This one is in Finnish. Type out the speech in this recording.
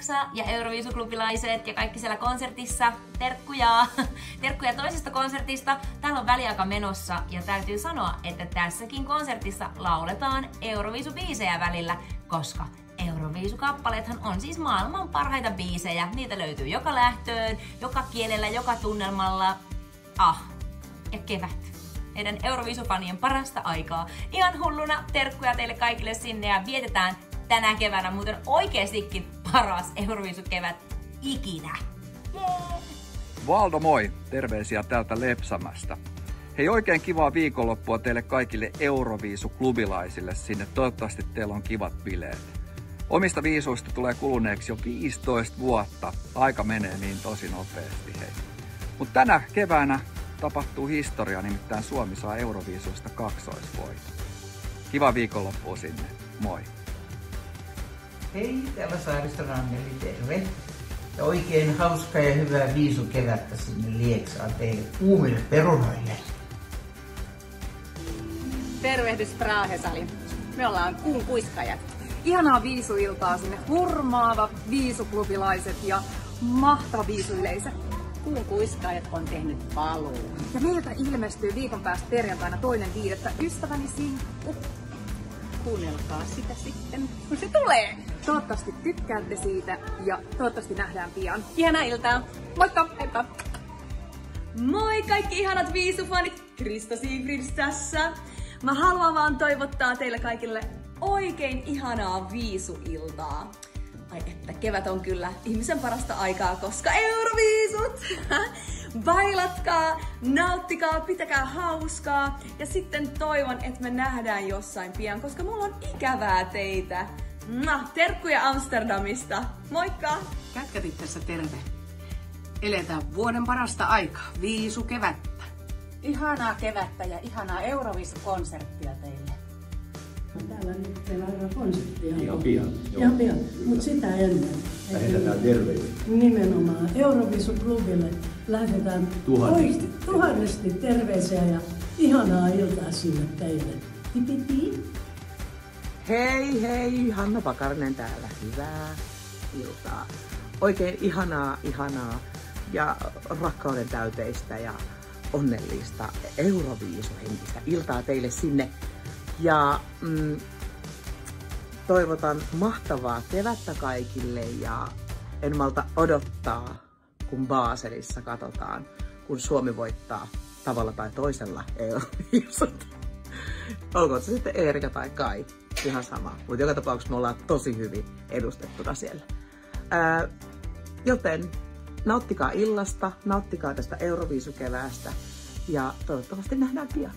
kanssa ja Euroviisuklubilaiset ja kaikki siellä konsertissa. Terkkuja! Terkkuja toisesta konsertista. Täällä on väliaika menossa ja täytyy sanoa, että tässäkin konsertissa lauletaan Euroviisubiisejä välillä, koska Euroviisukappaleethan on siis maailman parhaita biisejä. Niitä löytyy joka lähtöön, joka kielellä, joka tunnelmalla. Ja kevät. Meidän Euroviisufanien parasta aikaa. Ihan hulluna terkkuja teille kaikille sinne ja vietetään tänä keväänä muuten oikeestikin paras Euroviisukevät ikinä. Yeah. Valdo moi! Terveisiä täältä Lepsämästä. Hei, oikein kivaa viikonloppua teille kaikille Euroviisuklubilaisille sinne. Toivottavasti teillä on kivat bileet. Omista viisuista tulee kuluneeksi jo 15 vuotta. Aika menee niin tosi nopeasti, hei. Mutta tänä keväänä tapahtuu historia, nimittäin Suomi saa Euroviisuista kaksoisvoiton. Kiva viikonloppua sinne. Moi! Hei, täällä Saariston Anneli, terve! Ja oikein hauskaa ja hyvää viisukevättä sinne Lieksaan teille kuumille perunoille. Tervehdys Praahesali. Me ollaan Kuun kuiskajat. Ihanaa viisuiltaa sinne, hurmaava viisuklubilaiset ja mahtava viisuyleisö. Kuun kuiskajat on tehnyt paluun. Ja meiltä ilmestyy viikon päästä perjantaina 2.5. Ystäväni sinkku. Kuunnelkaa sitä sitten, kun se tulee! Toivottavasti tykkäätte siitä ja toivottavasti nähdään pian. Ihanaa iltaa! Moikka! Heippa! Moi kaikki ihanat viisufanit! Krista Sigrids tässä! Mä haluan vaan toivottaa teille kaikille oikein ihanaa viisuiltaa. Ai että kevät on kyllä ihmisen parasta aikaa, koska Euroviisut! Bailatkaa, nauttikaa, pitäkää hauskaa ja sitten toivon, että me nähdään jossain pian, koska mulla on ikävää teitä. Terkkuja Amsterdamista. Moikka! Kätkätit tässä terve. Eletään vuoden parasta aikaa, viisukevättä. Ihanaa kevättä ja ihanaa Euroviisukonserttia teille. Täällä nyt teillä on konserttia. Ihan pian. Ihan pian, mutta sitä ennen. Lähetetään terveisiä. Nimenomaan Euroviisuklubille lähetetään tuhannesti terveisiä ja ihanaa iltaa sinne teille. Tipiti. Hei hei, Hanna Pakarinen täällä. Hyvää iltaa. Oikein ihanaa ja rakkauden täyteistä ja onnellista Euroviisuhenkistä iltaa teille sinne. Ja toivotan mahtavaa kevättä kaikille ja en malta odottaa, kun Baselissa katsotaan, kun Suomi voittaa tavalla tai toisella Euroviisut. Olkoon se sitten Eerika tai Kai, ihan sama. Mutta joka tapauksessa me ollaan tosi hyvin edustettuna siellä. Joten nauttikaa illasta, nauttikaa tästä Euroviisukeväästä ja toivottavasti nähdään pian.